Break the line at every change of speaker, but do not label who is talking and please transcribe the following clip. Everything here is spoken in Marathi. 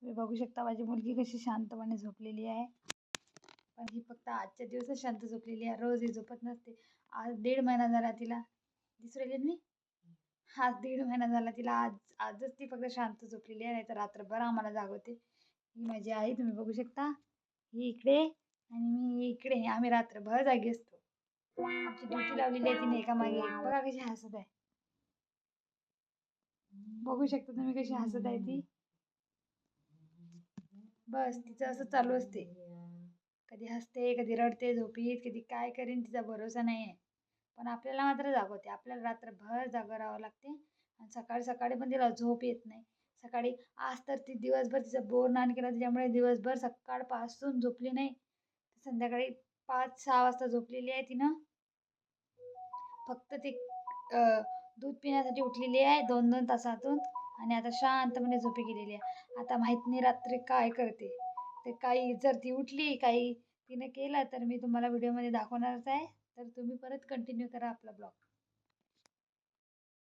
तुम्ही बघू शकता माझी मुलगी कशी शांतपणे झोपलेली आहे. पण ही फक्त आजच्या दिवसच शांत झोपलेली आहे, रोज ही झोपत नसते. आज 1.5 महिना झाला तिला. दिसू राहिली ना मी? आज 1.5 महिना झाला तिला. आजच ती फक्त शांत झोपलेली आहे, नाहीतर रात्रभर आम्हाला जागवते. ही माझी आई तुम्ही बघू शकता. ही इकडे आणि मी इकडे. आम्ही रात्रभर जागी असतो. आमची ड्युटी लावलेली आहे तिने एकामागे एक. बघा कशी हसत आहे. बघू शकता तुम्ही कशी हसत आहे ती. बस तिचं असं चालू असते. कधी हसते, कधी रडते झोपीत, कधी काय करीन तिचा भरोसा नाही आहे. पण आपल्याला मात्र जागवते. आपल्याला रात्रभर जागं राहावं लागते आणि सकाळी सकाळी पण तिला झोप येत नाही. सकाळी आज तर ती दिवसभर तिचं बोरनाण केलं, त्याच्यामुळे दिवसभर सकाळपासून झोपली नाही. संध्याकाळी 5-6 वाजता झोपलेली आहे तिनं. फक्त ती दूध पिण्यासाठी उठलेली आहे 2-2 तासातून आणि आता शांतपणे झोपी गेलेली आहे. आता माहीत नाही रात्री काय करते. ते काही जर ती उठली, काही तिने केलं तर मी तुम्हाला व्हिडिओमध्ये दाखवणारच आहे. तर तुम्ही परत कंटिन्यू करा आपला ब्लॉग.